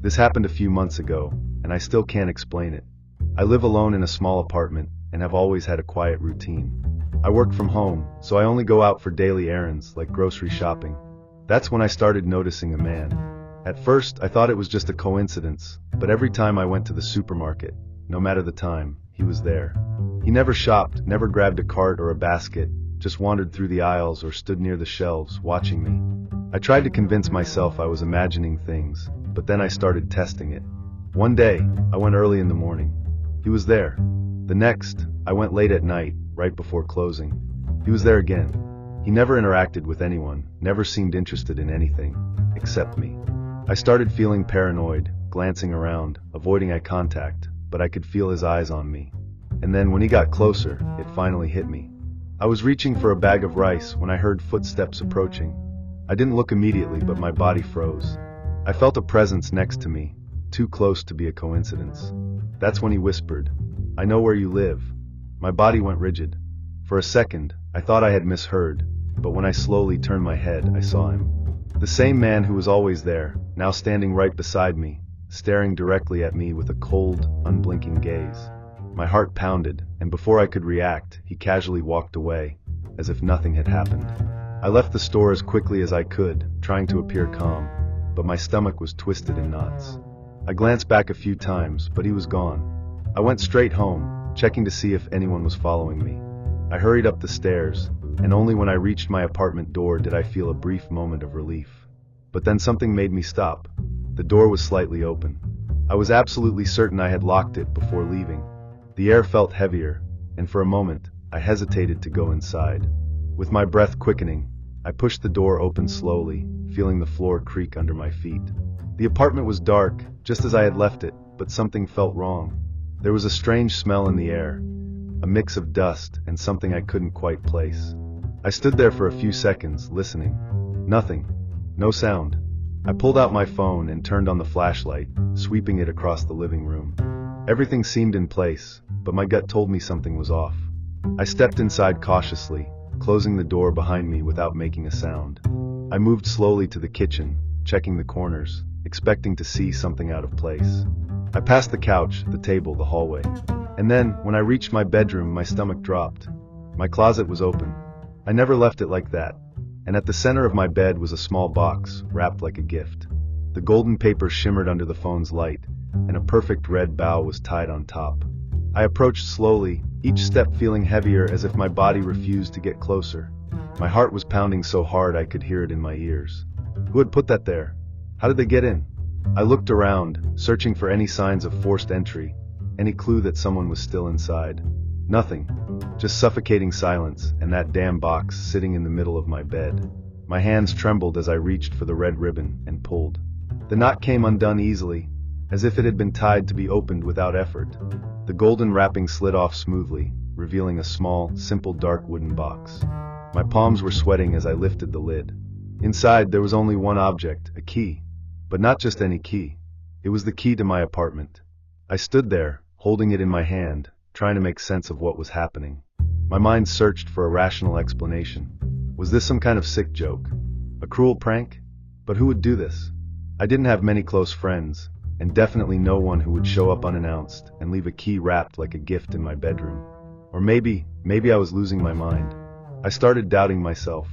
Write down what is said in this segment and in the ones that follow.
This happened a few months ago, and I still can't explain it. I live alone in a small apartment and have always had a quiet routine. I work from home, so I only go out for daily errands like grocery shopping. That's when I started noticing a man. At first, I thought it was just a coincidence, but every time I went to the supermarket, no matter the time, he was there. He never shopped, never grabbed a cart or a basket, just wandered through the aisles or stood near the shelves, watching me. I tried to convince myself I was imagining things, but then I started testing it. One day, I went early in the morning. He was there. The next, I went late at night, right before closing. He was there again. He never interacted with anyone, never seemed interested in anything, except me. I started feeling paranoid, glancing around, avoiding eye contact, but I could feel his eyes on me. And then when he got closer, it finally hit me. I was reaching for a bag of rice when I heard footsteps approaching. I didn't look immediately, but my body froze. I felt a presence next to me, too close to be a coincidence. That's when he whispered, "I know where you live." My body went rigid. For a second, I thought I had misheard, but when I slowly turned my head, I saw him. The same man who was always there, now standing right beside me, staring directly at me with a cold, unblinking gaze. My heart pounded, and before I could react, he casually walked away, as if nothing had happened. I left the store as quickly as I could, trying to appear calm, but my stomach was twisted in knots. I glanced back a few times, but he was gone. I went straight home, checking to see if anyone was following me. I hurried up the stairs, and only when I reached my apartment door did I feel a brief moment of relief. But then something made me stop. The door was slightly open. I was absolutely certain I had locked it before leaving. The air felt heavier, and for a moment, I hesitated to go inside. With my breath quickening, I pushed the door open slowly, feeling the floor creak under my feet. The apartment was dark, just as I had left it, but something felt wrong. There was a strange smell in the air, a mix of dust and something I couldn't quite place. I stood there for a few seconds, listening. Nothing. No sound. I pulled out my phone and turned on the flashlight, sweeping it across the living room. Everything seemed in place, but my gut told me something was off. I stepped inside cautiously, closing the door behind me without making a sound. I moved slowly to the kitchen, checking the corners, expecting to see something out of place. I passed the couch, the table, the hallway. And then, when I reached my bedroom, my stomach dropped. My closet was open. I never left it like that. And at the center of my bed was a small box, wrapped like a gift. The golden paper shimmered under the phone's light, and a perfect red bow was tied on top. I approached slowly, each step feeling heavier as if my body refused to get closer. My heart was pounding so hard I could hear it in my ears. Who had put that there? How did they get in? I looked around, searching for any signs of forced entry, any clue that someone was still inside. Nothing. Just suffocating silence, and that damn box sitting in the middle of my bed. My hands trembled as I reached for the red ribbon and pulled. The knot came undone easily, as if it had been tied to be opened without effort. The golden wrapping slid off smoothly, revealing a small, simple dark wooden box. My palms were sweating as I lifted the lid. Inside there was only one object, a key. But not just any key. It was the key to my apartment. I stood there, holding it in my hand, trying to make sense of what was happening. My mind searched for a rational explanation. Was this some kind of sick joke? A cruel prank? But who would do this? I didn't have many close friends, and definitely no one who would show up unannounced and leave a key wrapped like a gift in my bedroom. Or maybe I was losing my mind. I started doubting myself.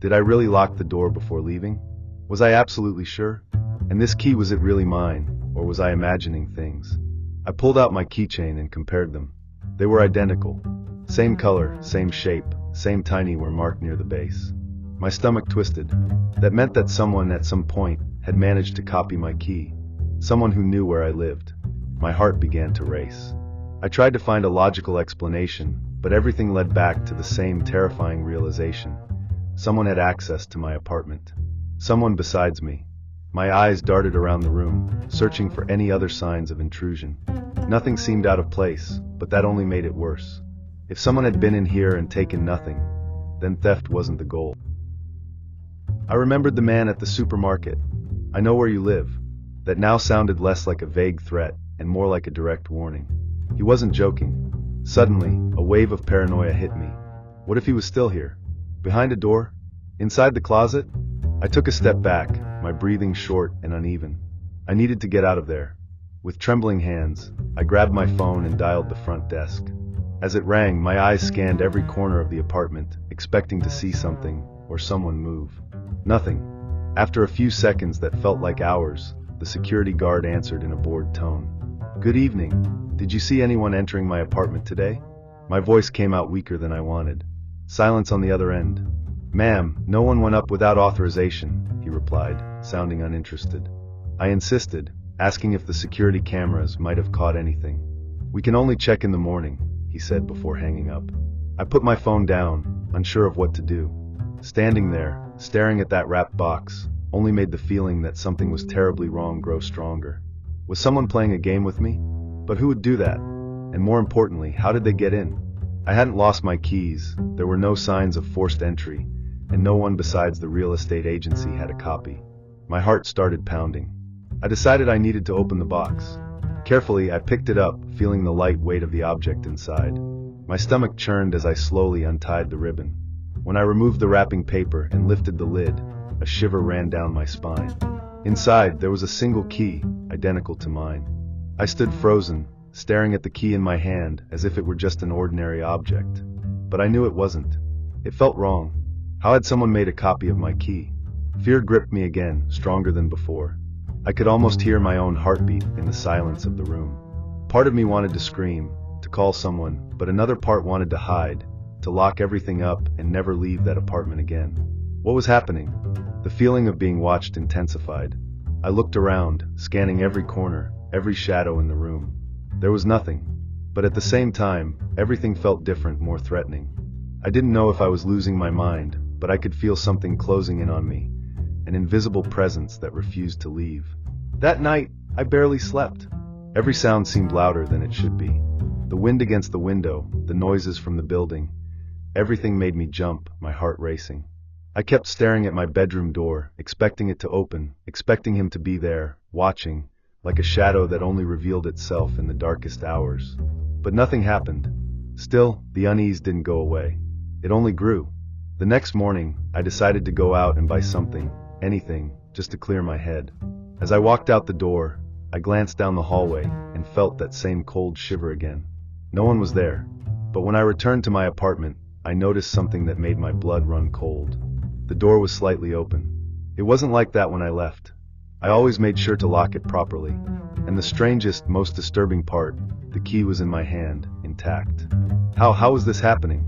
Did I really lock the door before leaving? Was I absolutely sure? And this key, was it really mine, or was I imagining things? I pulled out my keychain and compared them. They were identical. Same color, same shape, same tiny were marked near the base. My stomach twisted. That meant that someone at some point had managed to copy my key. Someone who knew where I lived. My heart began to race. I tried to find a logical explanation, but everything led back to the same terrifying realization. Someone had access to my apartment. Someone besides me. My eyes darted around the room, searching for any other signs of intrusion. Nothing seemed out of place, but that only made it worse. If someone had been in here and taken nothing, then theft wasn't the goal. I remembered the man at the supermarket. "I know where you live." That now sounded less like a vague threat and more like a direct warning. He wasn't joking. Suddenly, a wave of paranoia hit me. What if he was still here? Behind a door? Inside the closet? I took a step back, my breathing short and uneven. I needed to get out of there. With trembling hands, I grabbed my phone and dialed the front desk. As it rang, my eyes scanned every corner of the apartment, expecting to see something or someone move. Nothing. After a few seconds that felt like hours, the security guard answered in a bored tone. "Good evening. Did you see anyone entering my apartment today?" My voice came out weaker than I wanted. Silence on the other end. "Ma'am, no one went up without authorization," he replied, sounding uninterested. I insisted, asking if the security cameras might have caught anything. "We can only check in the morning," he said before hanging up. I put my phone down, unsure of what to do. Standing there, staring at that wrapped box, only made the feeling that something was terribly wrong grow stronger. Was someone playing a game with me? But who would do that? And more importantly, how did they get in? I hadn't lost my keys, there were no signs of forced entry, and no one besides the real estate agency had a copy. My heart started pounding. I decided I needed to open the box. Carefully, I picked it up, feeling the light weight of the object inside. My stomach churned as I slowly untied the ribbon. When I removed the wrapping paper and lifted the lid, a shiver ran down my spine. Inside, there was a single key, identical to mine. I stood frozen, staring at the key in my hand as if it were just an ordinary object. But I knew it wasn't. It felt wrong. How had someone made a copy of my key? Fear gripped me again, stronger than before. I could almost hear my own heartbeat in the silence of the room. Part of me wanted to scream, to call someone, but another part wanted to hide, to lock everything up and never leave that apartment again. What was happening? The feeling of being watched intensified. I looked around, scanning every corner, every shadow in the room. There was nothing. But at the same time, everything felt different, more threatening. I didn't know if I was losing my mind, but I could feel something closing in on me, an invisible presence that refused to leave. That night, I barely slept. Every sound seemed louder than it should be. The wind against the window, the noises from the building. Everything made me jump, my heart racing. I kept staring at my bedroom door, expecting it to open, expecting him to be there, watching, like a shadow that only revealed itself in the darkest hours. But nothing happened. Still, the unease didn't go away. It only grew. The next morning, I decided to go out and buy something, anything, just to clear my head. As I walked out the door, I glanced down the hallway and felt that same cold shiver again. No one was there. But when I returned to my apartment, I noticed something that made my blood run cold. The door was slightly open. It wasn't like that when I left. I always made sure to lock it properly. And the strangest, most disturbing part, the key was in my hand, intact. How was this happening?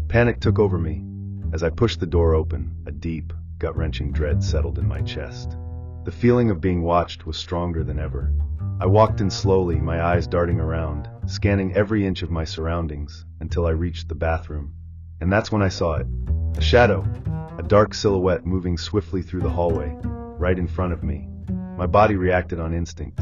Panic took over me. As I pushed the door open, a deep, gut-wrenching dread settled in my chest. The feeling of being watched was stronger than ever. I walked in slowly, my eyes darting around, scanning every inch of my surroundings, until I reached the bathroom. And that's when I saw it. A shadow, a dark silhouette moving swiftly through the hallway, right in front of me. My body reacted on instinct.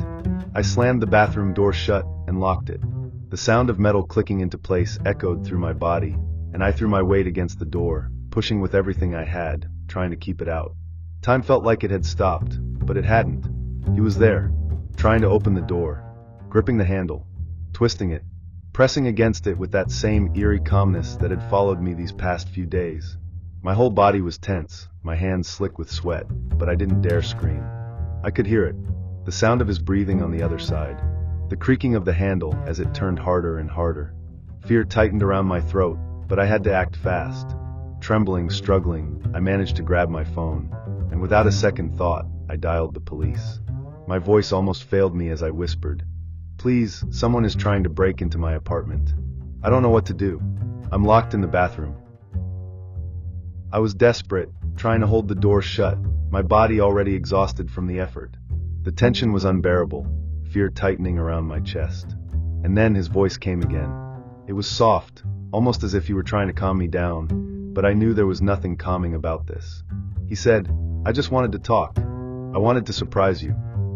I slammed the bathroom door shut and locked it. The sound of metal clicking into place echoed through my body, and I threw my weight against the door, pushing with everything I had, trying to keep it out. Time felt like it had stopped, but it hadn't. He was there, trying to open the door, gripping the handle, twisting it, pressing against it with that same eerie calmness that had followed me these past few days. My whole body was tense, my hands slick with sweat, but I didn't dare scream. I could hear it, the sound of his breathing on the other side, the creaking of the handle as it turned harder and harder. Fear tightened around my throat, but I had to act fast. Trembling, struggling, I managed to grab my phone, and without a second thought, I dialed the police. My voice almost failed me as I whispered, "Please, someone is trying to break into my apartment. I don't know what to do. I'm locked in the bathroom." I was desperate, trying to hold the door shut, my body already exhausted from the effort. The tension was unbearable, fear tightening around my chest. And then his voice came again. It was soft, almost as if he were trying to calm me down, but I knew there was nothing calming about this. He said, "I just wanted to talk. I wanted to surprise you."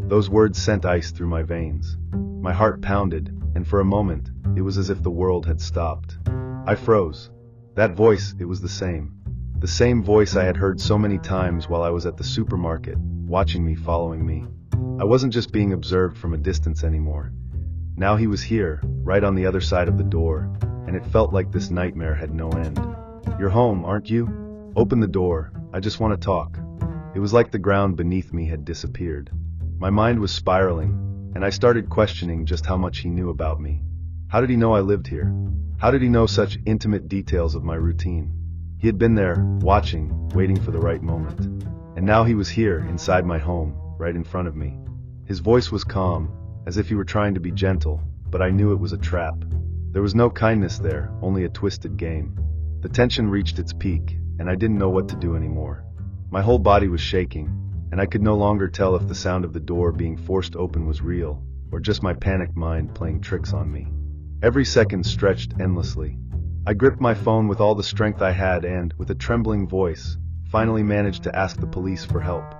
Those words sent ice through my veins. My heart pounded, and for a moment, it was as if the world had stopped. I froze. That voice, it was the same. The same voice I had heard so many times while I was at the supermarket, watching me, following me. I wasn't just being observed from a distance anymore. Now he was here, right on the other side of the door, and it felt like this nightmare had no end. "You're home, aren't you? Open the door, I just want to talk." It was like the ground beneath me had disappeared. My mind was spiraling, and I started questioning just how much he knew about me. How did he know I lived here? How did he know such intimate details of my routine? He had been there, watching, waiting for the right moment. And now he was here, inside my home, right in front of me. His voice was calm, as if he were trying to be gentle, but I knew it was a trap. There was no kindness there, only a twisted game. The tension reached its peak, and I didn't know what to do anymore. My whole body was shaking, and I could no longer tell if the sound of the door being forced open was real, or just my panicked mind playing tricks on me. Every second stretched endlessly. I gripped my phone with all the strength I had and, with a trembling voice, finally managed to ask the police for help.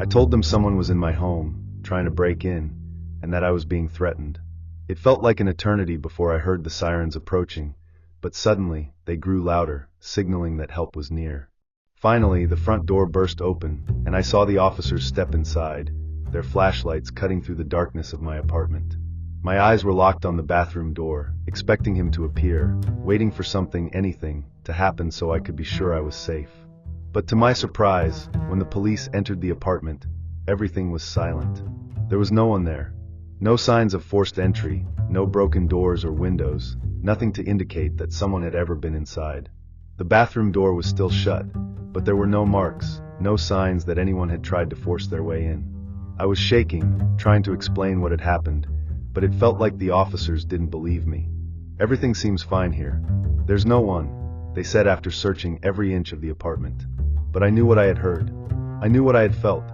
I told them someone was in my home, trying to break in, and that I was being threatened. It felt like an eternity before I heard the sirens approaching, but suddenly, they grew louder, signaling that help was near. Finally, the front door burst open, and I saw the officers step inside, their flashlights cutting through the darkness of my apartment. My eyes were locked on the bathroom door, expecting him to appear, waiting for something, anything, to happen so I could be sure I was safe. But to my surprise, when the police entered the apartment, everything was silent. There was no one there. No signs of forced entry, no broken doors or windows, nothing to indicate that someone had ever been inside. The bathroom door was still shut, but there were no marks, no signs that anyone had tried to force their way in. I was shaking, trying to explain what had happened, but it felt like the officers didn't believe me. "Everything seems fine here. There's no one," they said after searching every inch of the apartment. But I knew what I had heard. I knew what I had felt.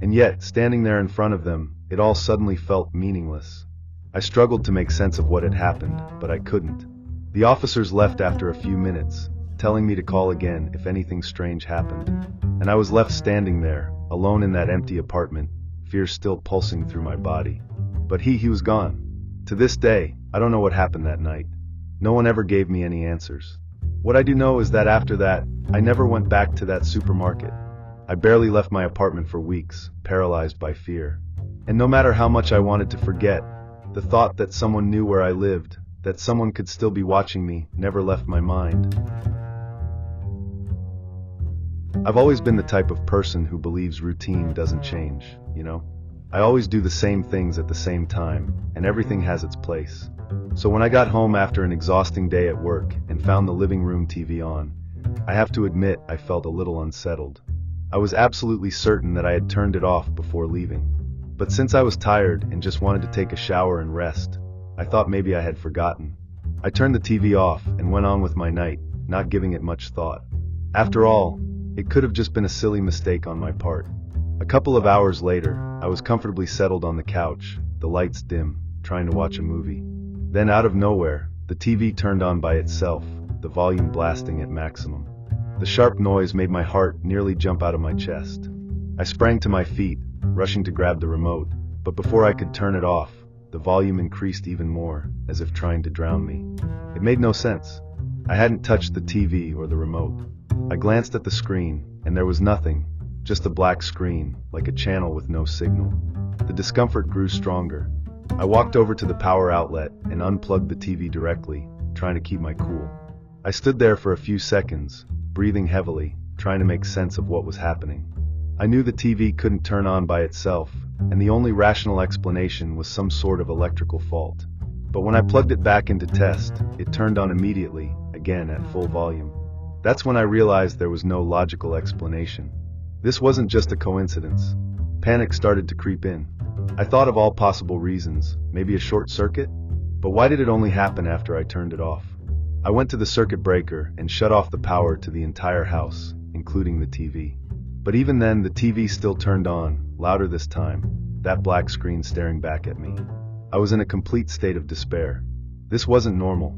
And yet, standing there in front of them, it all suddenly felt meaningless. I struggled to make sense of what had happened, but I couldn't. The officers left after a few minutes, telling me to call again if anything strange happened. And I was left standing there, alone in that empty apartment, fear still pulsing through my body. But he was gone. To this day, I don't know what happened that night. No one ever gave me any answers. What I do know is that after that, I never went back to that supermarket. I barely left my apartment for weeks, paralyzed by fear. And no matter how much I wanted to forget, the thought that someone knew where I lived, that someone could still be watching me, never left my mind. I've always been the type of person who believes routine doesn't change, you know? I always do the same things at the same time, and everything has its place. So when I got home after an exhausting day at work and found the living room TV on, I have to admit I felt a little unsettled. I was absolutely certain that I had turned it off before leaving. But since I was tired and just wanted to take a shower and rest, I thought maybe I had forgotten. I turned the TV off and went on with my night, not giving it much thought. After all, it could have just been a silly mistake on my part. A couple of hours later, I was comfortably settled on the couch, the lights dim, trying to watch a movie. Then out of nowhere, the TV turned on by itself, the volume blasting at maximum. The sharp noise made my heart nearly jump out of my chest. I sprang to my feet, rushing to grab the remote, but before I could turn it off, the volume increased even more, as if trying to drown me. It made no sense. I hadn't touched the TV or the remote. I glanced at the screen, and there was nothing, just a black screen, like a channel with no signal. The discomfort grew stronger. I walked over to the power outlet and unplugged the TV directly, trying to keep my cool. I stood there for a few seconds, breathing heavily, trying to make sense of what was happening. I knew the TV couldn't turn on by itself, and the only rational explanation was some sort of electrical fault. But when I plugged it back into test, it turned on immediately, again at full volume. That's when I realized there was no logical explanation. This wasn't just a coincidence. Panic started to creep in. I thought of all possible reasons, maybe a short circuit? But why did it only happen after I turned it off? I went to the circuit breaker and shut off the power to the entire house, including the TV. But even then, the TV still turned on, louder this time, that black screen staring back at me. I was in a complete state of despair. This wasn't normal.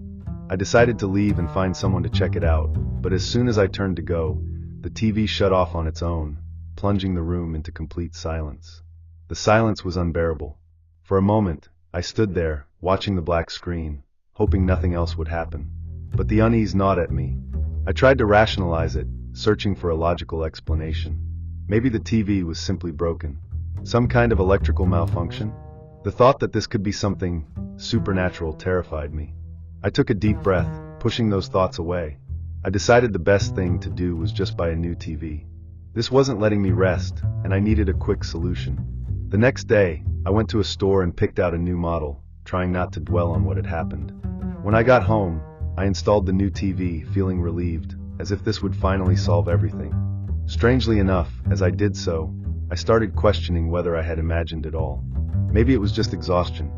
I decided to leave and find someone to check it out, but as soon as I turned to go, the TV shut off on its own, plunging the room into complete silence. The silence was unbearable. For a moment, I stood there, watching the black screen, hoping nothing else would happen. But the unease gnawed at me. I tried to rationalize it, searching for a logical explanation. Maybe the TV was simply broken. Some kind of electrical malfunction? The thought that this could be something supernatural terrified me. I took a deep breath, pushing those thoughts away. I decided the best thing to do was just buy a new TV. This wasn't letting me rest, and I needed a quick solution. The next day, I went to a store and picked out a new model, trying not to dwell on what had happened. When I got home, I installed the new TV, feeling relieved, as if this would finally solve everything. Strangely enough, as I did so, I started questioning whether I had imagined it all. Maybe it was just exhaustion.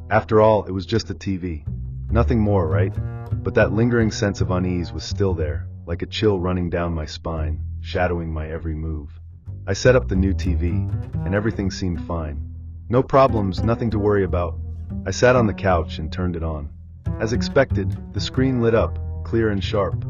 After all, it was just a TV. Nothing more, right? But that lingering sense of unease was still there, like a chill running down my spine, shadowing my every move. I set up the new TV, and everything seemed fine. No problems, nothing to worry about. I sat on the couch and turned it on. As expected, the screen lit up, clear and sharp.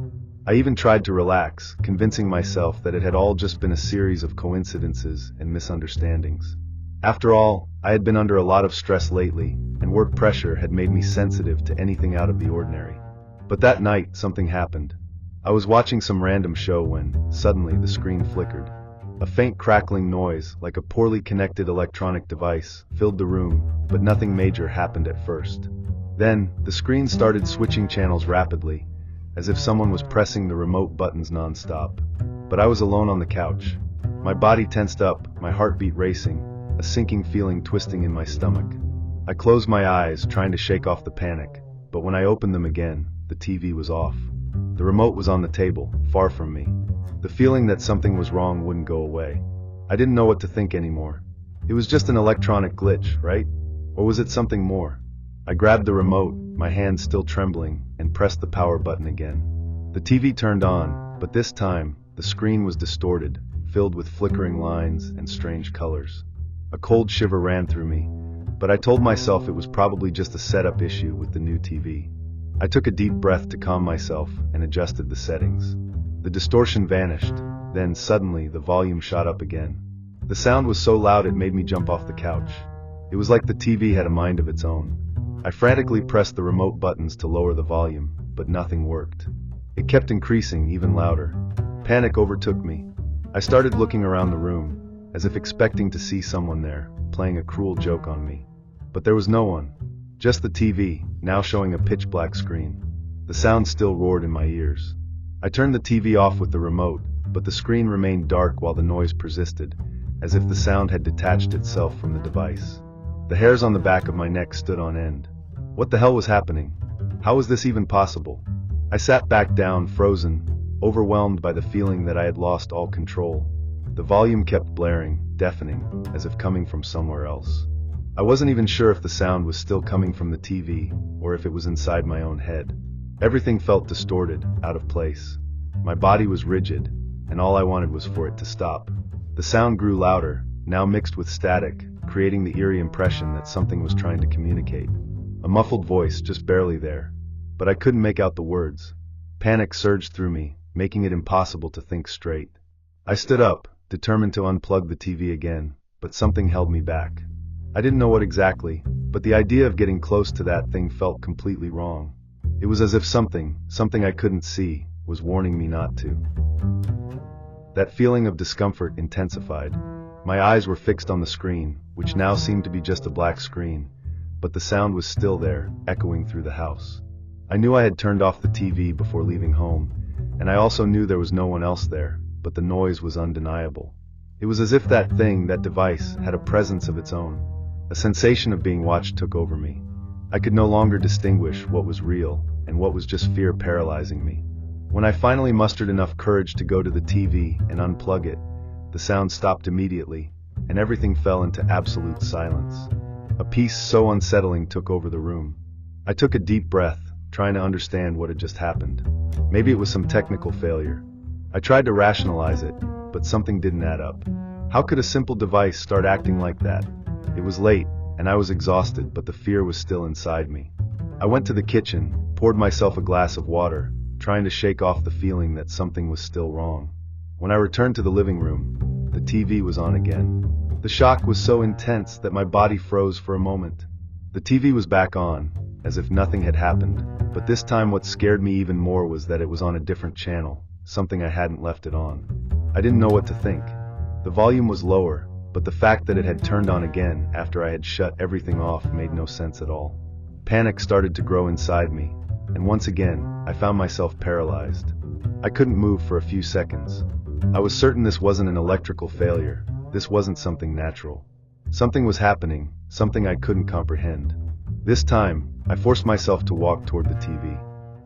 I even tried to relax, convincing myself that it had all just been a series of coincidences and misunderstandings. After all, I had been under a lot of stress lately, and work pressure had made me sensitive to anything out of the ordinary. But that night, something happened. I was watching some random show when, suddenly, the screen flickered. A faint crackling noise, like a poorly connected electronic device, filled the room, but nothing major happened at first. Then, the screen started switching channels rapidly, as if someone was pressing the remote buttons non-stop. But I was alone on the couch. My body tensed up, my heartbeat racing, a sinking feeling twisting in my stomach. I closed my eyes, trying to shake off the panic, but when I opened them again, the TV was off. The remote was on the table, far from me. The feeling that something was wrong wouldn't go away. I didn't know what to think anymore. It was just an electronic glitch, right? Or was it something more? I grabbed the remote, my hand still trembling, and pressed the power button again. The TV turned on, but this time, the screen was distorted, filled with flickering lines and strange colors. A cold shiver ran through me, but I told myself it was probably just a setup issue with the new TV. I took a deep breath to calm myself and adjusted the settings. The distortion vanished, then suddenly the volume shot up again. The sound was so loud it made me jump off the couch. It was like the TV had a mind of its own. I frantically pressed the remote buttons to lower the volume, but nothing worked. It kept increasing even louder. Panic overtook me. I started looking around the room, as if expecting to see someone there, playing a cruel joke on me. But there was no one. Just the TV, now showing a pitch-black screen. The sound still roared in my ears. I turned the TV off with the remote, but the screen remained dark while the noise persisted, as if the sound had detached itself from the device. The hairs on the back of my neck stood on end. What the hell was happening? How was this even possible? I sat back down, frozen, overwhelmed by the feeling that I had lost all control. The volume kept blaring, deafening, as if coming from somewhere else. I wasn't even sure if the sound was still coming from the TV, or if it was inside my own head. Everything felt distorted, out of place. My body was rigid, and all I wanted was for it to stop. The sound grew louder, now mixed with static, creating the eerie impression that something was trying to communicate. A muffled voice, just barely there. But I couldn't make out the words. Panic surged through me, making it impossible to think straight. I stood up, determined to unplug the TV again, but something held me back. I didn't know what exactly, but the idea of getting close to that thing felt completely wrong. It was as if something I couldn't see, was warning me not to. That feeling of discomfort intensified. My eyes were fixed on the screen, which now seemed to be just a black screen, but the sound was still there, echoing through the house. I knew I had turned off the TV before leaving home, and I also knew there was no one else there, but the noise was undeniable. It was as if that thing, that device, had a presence of its own. A sensation of being watched took over me. I could no longer distinguish what was real and what was just fear paralyzing me. When I finally mustered enough courage to go to the TV and unplug it, the sound stopped immediately, and everything fell into absolute silence. A peace so unsettling took over the room. I took a deep breath, trying to understand what had just happened. Maybe it was some technical failure. I tried to rationalize it, but something didn't add up. How could a simple device start acting like that? It was late, and I was exhausted, but the fear was still inside me. I went to the kitchen, poured myself a glass of water, trying to shake off the feeling that something was still wrong. When I returned to the living room, the TV was on again. The shock was so intense that my body froze for a moment. The TV was back on, as if nothing had happened, but this time what scared me even more was that it was on a different channel, something I hadn't left it on. I didn't know what to think. The volume was lower, but the fact that it had turned on again after I had shut everything off made no sense at all. Panic started to grow inside me, and once again, I found myself paralyzed. I couldn't move for a few seconds. I was certain this wasn't an electrical failure. This wasn't something natural. Something was happening, something I couldn't comprehend. This time, I forced myself to walk toward the TV.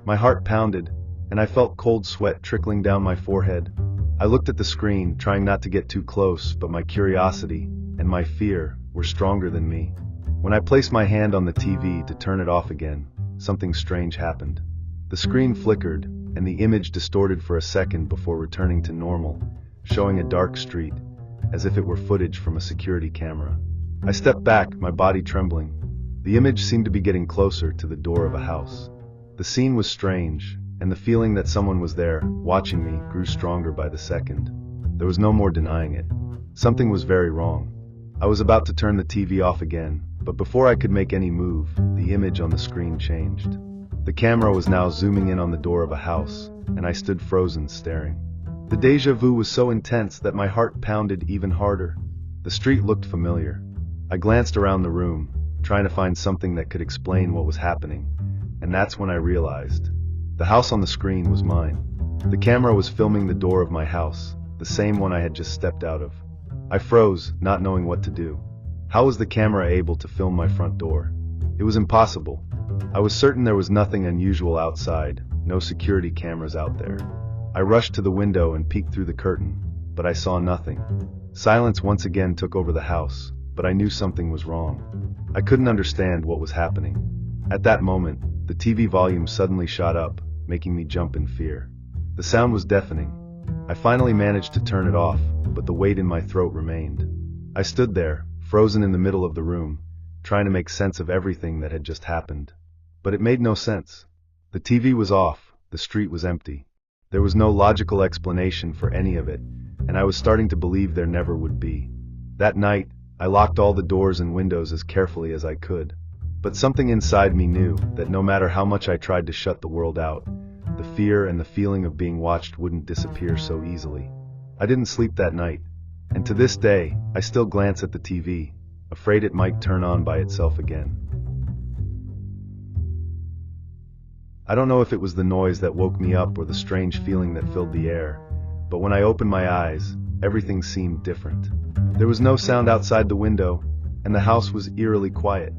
My heart pounded, and I felt cold sweat trickling down my forehead. I looked at the screen, trying not to get too close, but my curiosity and my fear were stronger than me. When I placed my hand on the TV to turn it off again, something strange happened. The screen flickered, and the image distorted for a second before returning to normal, showing a dark street, as if it were footage from a security camera. I stepped back, my body trembling. The image seemed to be getting closer to the door of a house. The scene was strange, and the feeling that someone was there, watching me, grew stronger by the second. There was no more denying it. Something was very wrong. I was about to turn the TV off again, but before I could make any move, the image on the screen changed. The camera was now zooming in on the door of a house, and I stood frozen, staring. The déjà vu was so intense that my heart pounded even harder. The street looked familiar. I glanced around the room, trying to find something that could explain what was happening, and that's when I realized. The house on the screen was mine. The camera was filming the door of my house, the same one I had just stepped out of. I froze, not knowing what to do. How was the camera able to film my front door? It was impossible. I was certain there was nothing unusual outside, no security cameras out there. I rushed to the window and peeked through the curtain, but I saw nothing. Silence once again took over the house, but I knew something was wrong. I couldn't understand what was happening. At that moment, the TV volume suddenly shot up, making me jump in fear. The sound was deafening. I finally managed to turn it off, but the weight in my throat remained. I stood there, frozen in the middle of the room, trying to make sense of everything that had just happened. But it made no sense. The TV was off, the street was empty. There was no logical explanation for any of it, and I was starting to believe there never would be. That night, I locked all the doors and windows as carefully as I could. But something inside me knew that no matter how much I tried to shut the world out, the fear and the feeling of being watched wouldn't disappear so easily. I didn't sleep that night, and to this day, I still glance at the TV, afraid it might turn on by itself again. I don't know if it was the noise that woke me up or the strange feeling that filled the air, but when I opened my eyes, everything seemed different. There was no sound outside the window, and the house was eerily quiet.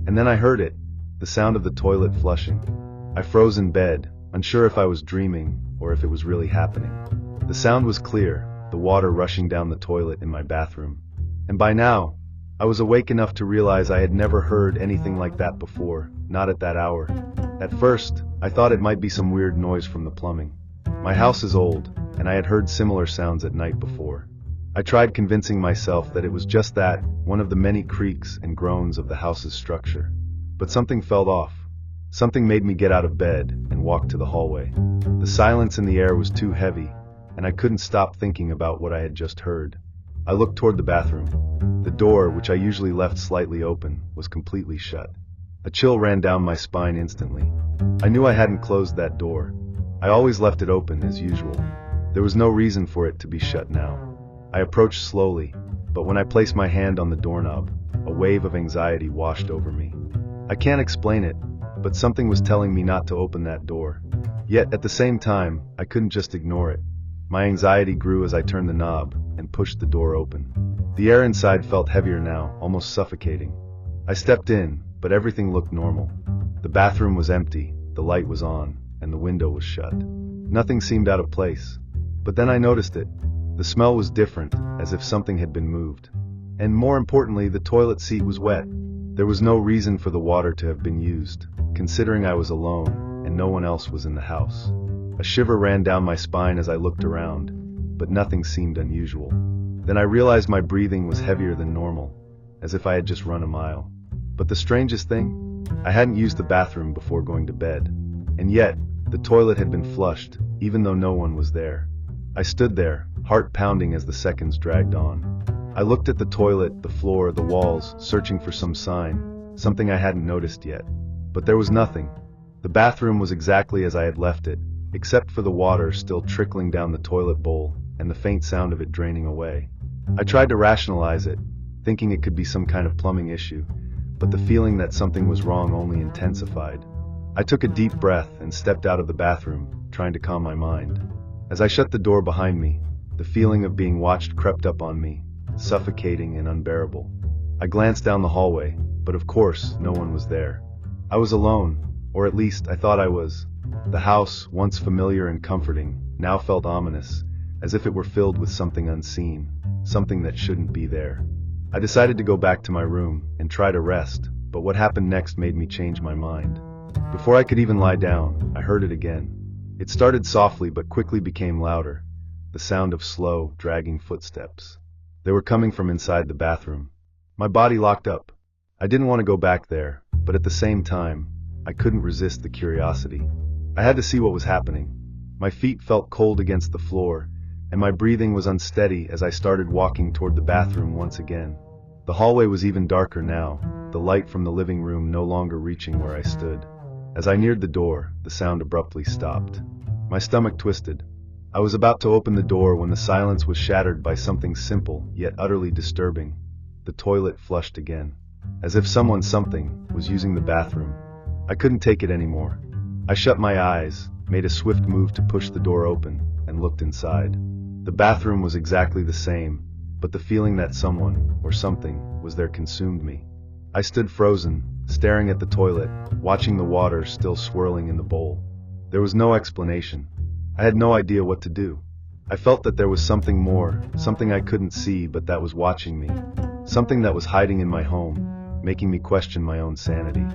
And then I heard it, the sound of the toilet flushing. I froze in bed, unsure if I was dreaming or if it was really happening. The sound was clear, the water rushing down the toilet in my bathroom. And by now, I was awake enough to realize I had never heard anything like that before, not at that hour. At first, I thought it might be some weird noise from the plumbing. My house is old, and I had heard similar sounds at night before. I tried convincing myself that it was just that, one of the many creaks and groans of the house's structure. But something felt off. Something made me get out of bed and walk to the hallway. The silence in the air was too heavy, and I couldn't stop thinking about what I had just heard. I looked toward the bathroom. The door, which I usually left slightly open, was completely shut. A chill ran down my spine instantly. I knew I hadn't closed that door. I always left it open as usual. There was no reason for it to be shut now. I approached slowly, but when I placed my hand on the doorknob, a wave of anxiety washed over me. I can't explain it, but something was telling me not to open that door. Yet, at the same time, I couldn't just ignore it. My anxiety grew as I turned the knob and pushed the door open. The air inside felt heavier now, almost suffocating. I stepped in, but everything looked normal. The bathroom was empty, the light was on, and the window was shut. Nothing seemed out of place. But then I noticed it. The smell was different, as if something had been moved. And more importantly, the toilet seat was wet. There was no reason for the water to have been used, considering I was alone, and no one else was in the house. A shiver ran down my spine as I looked around, but nothing seemed unusual. Then I realized my breathing was heavier than normal, as if I had just run a mile. But the strangest thing? I hadn't used the bathroom before going to bed. And yet, the toilet had been flushed, even though no one was there. I stood there, heart pounding as the seconds dragged on. I looked at the toilet, the floor, the walls, searching for some sign, something I hadn't noticed yet. But there was nothing. The bathroom was exactly as I had left it, except for the water still trickling down the toilet bowl and the faint sound of it draining away. I tried to rationalize it, thinking it could be some kind of plumbing issue, but the feeling that something was wrong only intensified. I took a deep breath and stepped out of the bathroom, trying to calm my mind. As I shut the door behind me, the feeling of being watched crept up on me, suffocating and unbearable. I glanced down the hallway, but of course, no one was there. I was alone, or at least I thought I was. The house, once familiar and comforting, now felt ominous, as if it were filled with something unseen, something that shouldn't be there. I decided to go back to my room and try to rest, but what happened next made me change my mind. Before I could even lie down, I heard it again. It started softly but quickly became louder, the sound of slow, dragging footsteps. They were coming from inside the bathroom. My body locked up. I didn't want to go back there, but at the same time, I couldn't resist the curiosity. I had to see what was happening. My feet felt cold against the floor, and my breathing was unsteady as I started walking toward the bathroom once again. The hallway was even darker now, the light from the living room no longer reaching where I stood. As I neared the door, the sound abruptly stopped. My stomach twisted. I was about to open the door when the silence was shattered by something simple, yet utterly disturbing. The toilet flushed again. As if something, was using the bathroom. I couldn't take it anymore. I shut my eyes, made a swift move to push the door open, and looked inside. The bathroom was exactly the same, but the feeling that someone, or something, was there consumed me. I stood frozen, staring at the toilet, watching the water still swirling in the bowl. There was no explanation. I had no idea what to do. I felt that there was something more, something I couldn't see but that was watching me. Something that was hiding in my home, making me question my own sanity.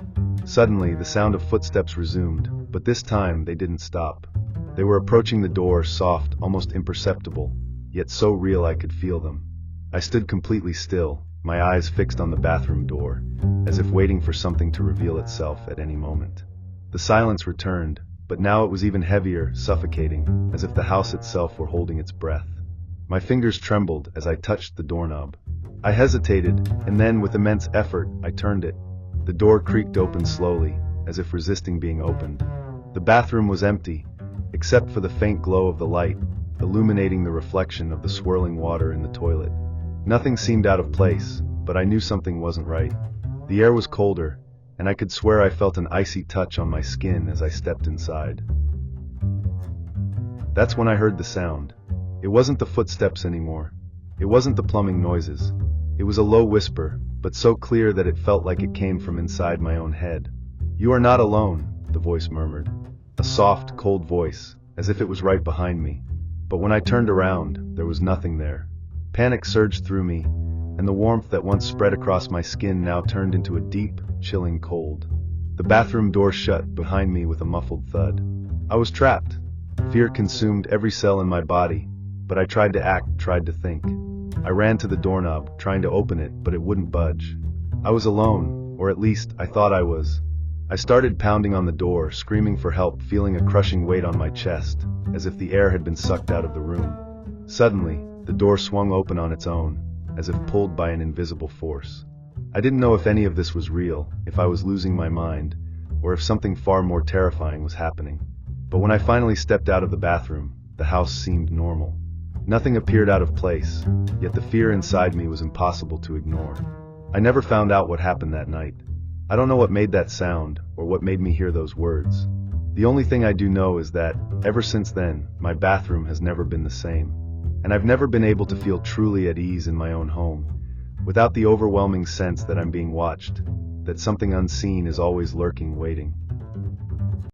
Suddenly, the sound of footsteps resumed, but this time they didn't stop. They were approaching the door, soft, almost imperceptible, yet so real I could feel them. I stood completely still, my eyes fixed on the bathroom door, as if waiting for something to reveal itself at any moment. The silence returned, but now it was even heavier, suffocating, as if the house itself were holding its breath. My fingers trembled as I touched the doorknob. I hesitated, and then, with immense effort, I turned it. The door creaked open slowly, as if resisting being opened. The bathroom was empty, except for the faint glow of the light, illuminating the reflection of the swirling water in the toilet. Nothing seemed out of place, but I knew something wasn't right. The air was colder, and I could swear I felt an icy touch on my skin as I stepped inside. That's when I heard the sound. It wasn't the footsteps anymore. It wasn't the plumbing noises. It was a low whisper, but so clear that it felt like it came from inside my own head. "You are not alone," the voice murmured. A soft, cold voice, as if it was right behind me. But when I turned around, there was nothing there. Panic surged through me, and the warmth that once spread across my skin now turned into a deep, chilling cold. The bathroom door shut behind me with a muffled thud. I was trapped. Fear consumed every cell in my body, but I tried to act, tried to think. I ran to the doorknob, trying to open it, but it wouldn't budge. I was alone, or at least I thought I was. I started pounding on the door, screaming for help, feeling a crushing weight on my chest, as if the air had been sucked out of the room. Suddenly, the door swung open on its own, as if pulled by an invisible force. I didn't know if any of this was real, if I was losing my mind, or if something far more terrifying was happening. But when I finally stepped out of the bathroom, the house seemed normal. Nothing appeared out of place, yet the fear inside me was impossible to ignore. I never found out what happened that night. I don't know what made that sound, or what made me hear those words. The only thing I do know is that, ever since then, my bathroom has never been the same. And I've never been able to feel truly at ease in my own home, without the overwhelming sense that I'm being watched, that something unseen is always lurking, waiting.